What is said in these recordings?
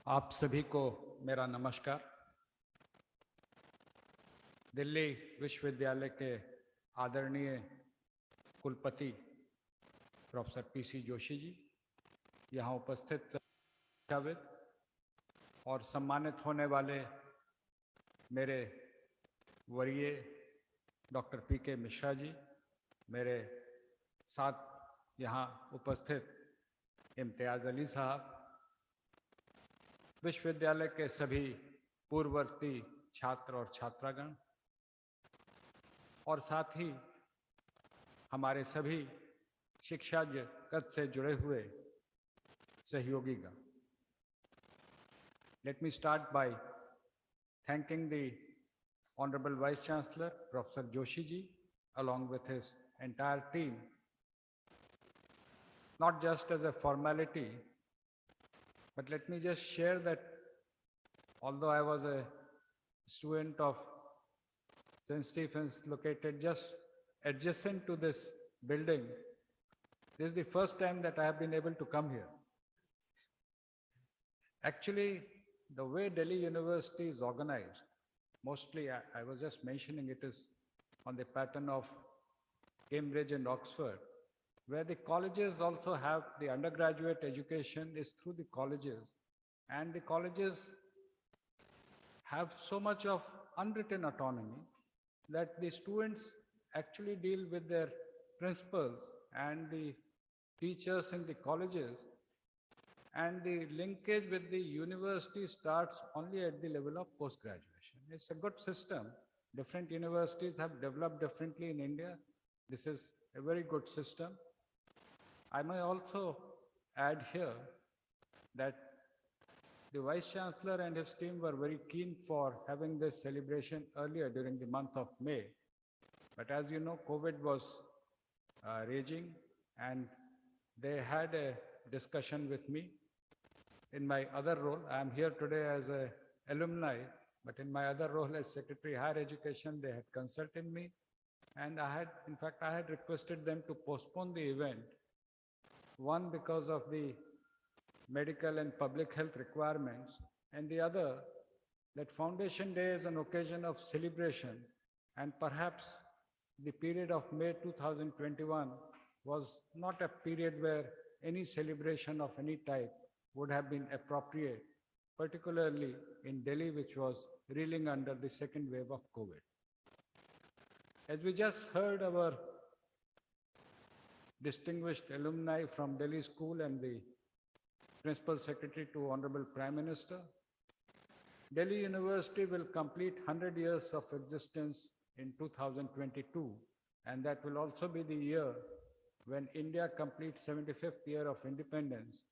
आप सभी को मेरा नमस्कार। दिल्ली विश्वविद्यालय के आदरणीय कुलपति प्रोफेसर पीसी जोशी जी, यहाँ उपस्थित शिक्षाविद और सम्मानित होने वाले मेरे वरीय डॉक्टर पीके मिश्रा जी, मेरे साथ यहाँ उपस्थित इम्तियाज़ अली साहब, विश्वविद्यालय के सभी पूर्ववर्ती छात्र और छात्रागण और साथ ही हमारे सभी शिक्षा जगत से जुड़े हुए सहयोगीगण। Let me start by thanking the Honorable Vice Chancellor, Professor Joshi ji, along with his entire team, not just as a formality, but let me just share that although I was a student of St. Stephen's located just adjacent to this building, this is the first time that I have been able to come here. Actually, the way Delhi University is organized, mostly I was just mentioning it is on the pattern of Cambridge and Oxford, where the colleges also have the undergraduate education is through the colleges, and the colleges have so much of unwritten autonomy that the students actually deal with their principals and the teachers in the colleges, and the linkage with the university starts only at the level of post-graduation. It's a good system. Different universities have developed differently in India. This is a very good system. I may also add here that the Vice Chancellor and his team were very keen for having this celebration earlier during the month of May. But as you know, COVID was raging, and they had a discussion with me. In my other role, I am here today as an alumni, but in my other role as Secretary Higher Education, they had consulted me, and I had requested them to postpone the event. One, because of the medical and public health requirements, and the other, that Foundation Day is an occasion of celebration, and perhaps the period of May 2021 was not a period where any celebration of any type would have been appropriate, particularly in Delhi, which was reeling under the second wave of COVID. As we just heard our distinguished alumni from Delhi School and the Principal Secretary to Honorable Prime Minister, Delhi University will complete 100 years of existence in 2022, and that will also be the year when India completes 75th year of independence,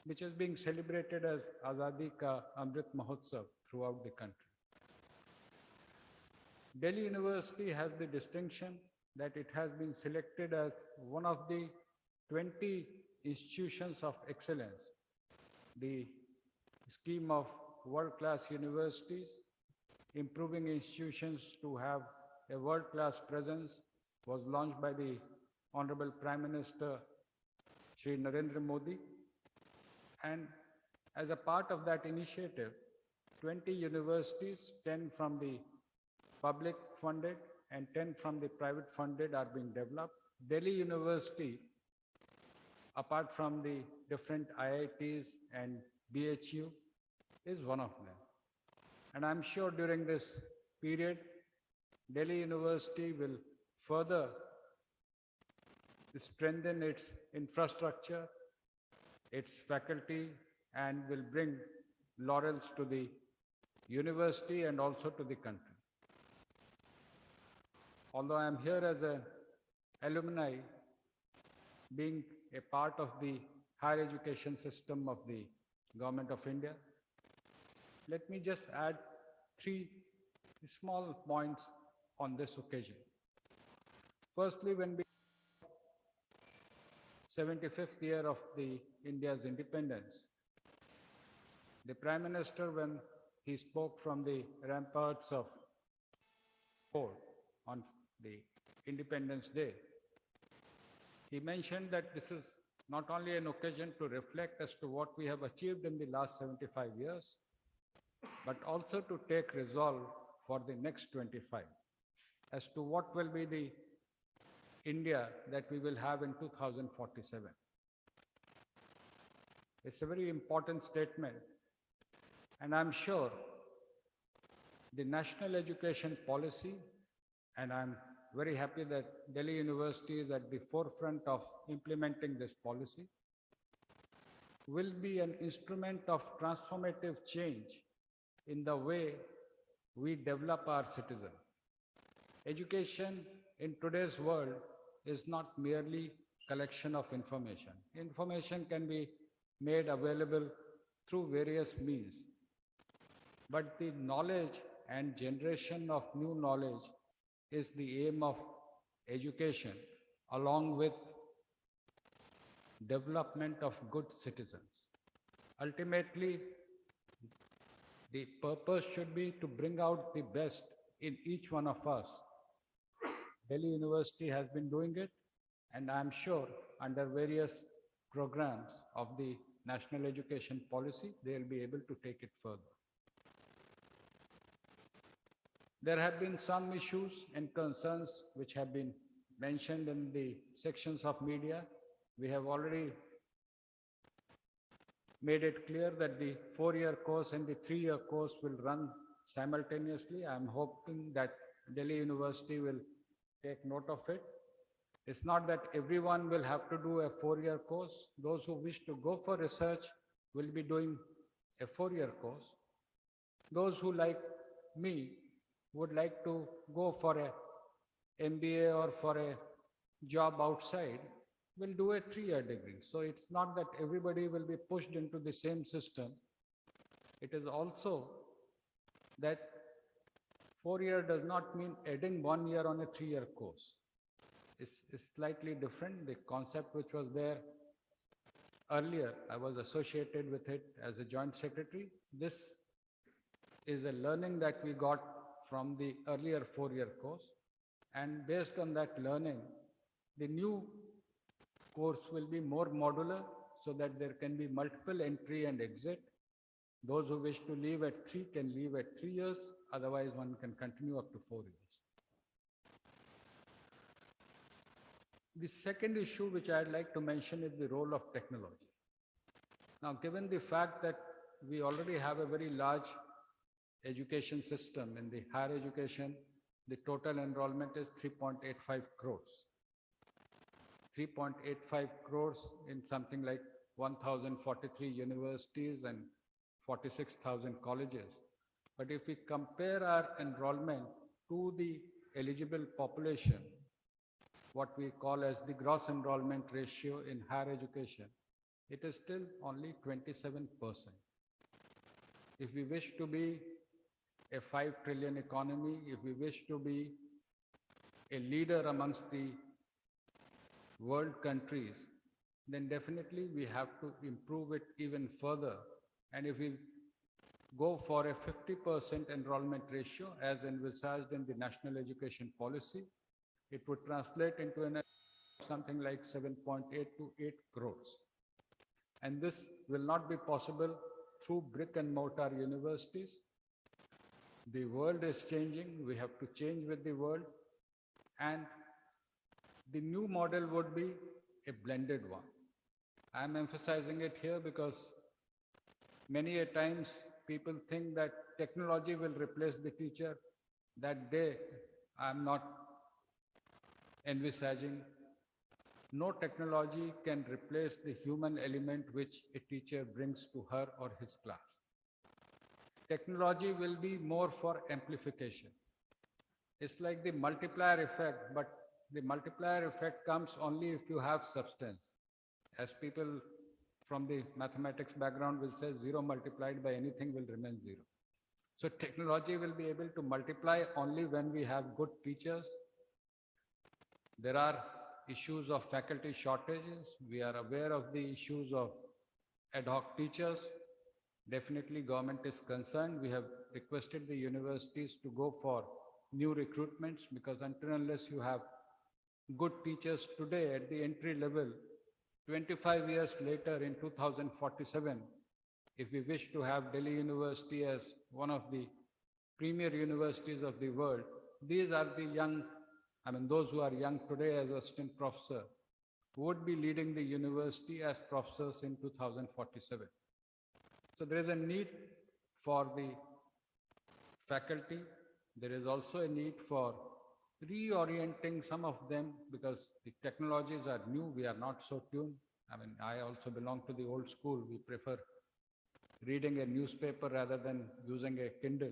which is being celebrated as Azadi Ka Amrit Mahotsav throughout the country. Delhi University has the distinction that it has been selected as one of the 20 institutions of excellence. The scheme of world-class universities, improving institutions to have a world-class presence, was launched by the Honorable Prime Minister Shri Narendra Modi. And as a part of that initiative, 20 universities, 10 from the public funded and 10 from the private funded are being developed. Delhi University, apart from the different IITs and BHU, is one of them. And I'm sure during this period, Delhi University will further strengthen its infrastructure, its faculty, and will bring laurels to the university and also to the country. Although I am here as an alumni, being a part of the higher education system of the Government of India, let me just add 3 small points on this occasion. Firstly, when we 75th year of the India's independence, the Prime Minister, when he spoke from the ramparts of Fort on the Independence Day, he mentioned that this is not only an occasion to reflect as to what we have achieved in the last 75 years, but also to take resolve for the next 25 as to what will be the India that we will have in 2047. It's a very important statement, and I'm sure the national education policy, and I'm very happy that Delhi University is at the forefront of implementing this policy, will be an instrument of transformative change in the way we develop our citizens. Education in today's world is not merely collection of information. Information can be made available through various means, but the knowledge and generation of new knowledge is the aim of education, along with development of good citizens. Ultimately, the purpose should be to bring out the best in each one of us. Delhi University has been doing it, and I'm sure under various programs of the National Education Policy, they'll be able to take it further. There have been some issues and concerns which have been mentioned in the sections of media. We have already made it clear that the 4-year course and the 3-year course will run simultaneously. I'm hoping that Delhi University will take note of it. It's not that everyone will have to do a 4-year course. Those who wish to go for research will be doing a 4-year course. Those who, like me, would like to go for a MBA or for a job outside will do a 3-year degree. So it's not that everybody will be pushed into the same system. It is also that 4-year does not mean adding 1 year on a 3-year course. It's slightly different. The concept which was there earlier, I was associated with it as a joint secretary. This is a learning that we got from the earlier 4-year course. And based on that learning, the new course will be more modular so that there can be multiple entry and exit. Those who wish to leave at 3 can leave at 3 years. Otherwise, one can continue up to 4 years. The second issue which I'd like to mention is the role of technology. Now, given the fact that we already have a very large education system in the higher education, the total enrollment is 3.85 crores. 3.85 crores in something like 1,043 universities and 46,000 colleges. But if we compare our enrollment to the eligible population, what we call as the gross enrollment ratio in higher education, it is still only 27%. If we wish to be a 5 trillion economy, if we wish to be a leader amongst the world countries, then definitely we have to improve it even further. And if we go for a 50% enrollment ratio as envisaged in the National Education Policy, it would translate into something like 7.8 to 8 crores. And this will not be possible through brick and mortar universities. The world is changing. We have to change with the world. And the new model would be a blended one. I'm emphasizing it here because many a times people think that technology will replace the teacher. That day, I'm not envisaging. No technology can replace the human element which a teacher brings to her or his class. Technology will be more for amplification. It's like the multiplier effect, but the multiplier effect comes only if you have substance. As people from the mathematics background will say, 0 multiplied by anything will remain 0. So technology will be able to multiply only when we have good teachers. There are issues of faculty shortages. We are aware of the issues of ad hoc teachers. Definitely government is concerned. We have requested the universities to go for new recruitments because until unless you have good teachers today at the entry level, 25 years later, in 2047, if we wish to have Delhi University as one of the premier universities of the world, these are the young, those who are young today as assistant professor, would be leading the university as professors in 2047. So there is a need for the faculty. There is also a need for reorienting some of them because the technologies are new. We are not so tuned. I also belong to the old school. We prefer reading a newspaper rather than using a Kindle.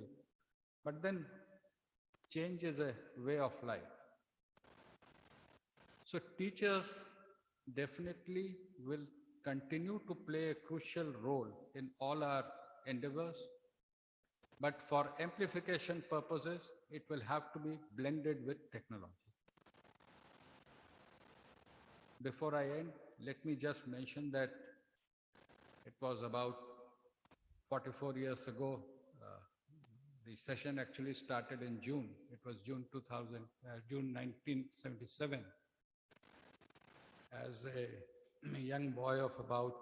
But then change is a way of life. So teachers definitely will continue to play a crucial role in all our endeavors. But for amplification purposes, it will have to be blended with technology. Before I end, let me just mention that it was about 44 years ago. The session actually started in June. It was June 1977. As a young boy of about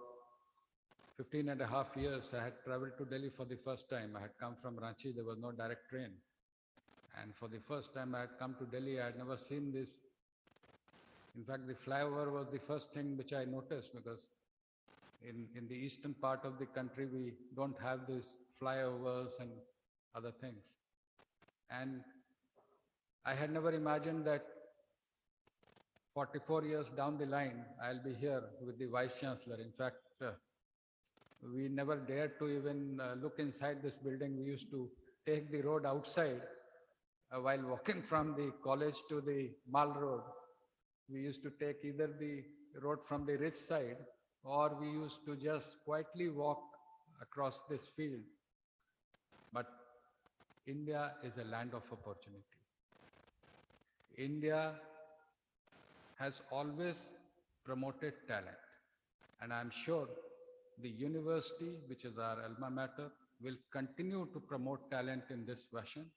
15 and a half years, I had traveled to Delhi for the first time. I had come from Ranchi. There was no direct train. And for the first time I had come to Delhi, I had never seen this. In fact, the flyover was the first thing which I noticed, because in the eastern part of the country, we don't have these flyovers and other things. And I had never imagined that 44 years down the line, I'll be here with the Vice Chancellor. In fact, we never dared to even look inside this building. We used to take the road outside while walking from the college to the Mall Road. We used to take either the road from the rich side, or we used to just quietly walk across this field. But India is a land of opportunity. India has always promoted talent. And I'm sure the university, which is our alma mater, will continue to promote talent in this fashion.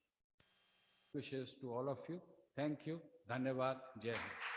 Wishes to all of you. Thank you. Dhanyavad. Jai Hind.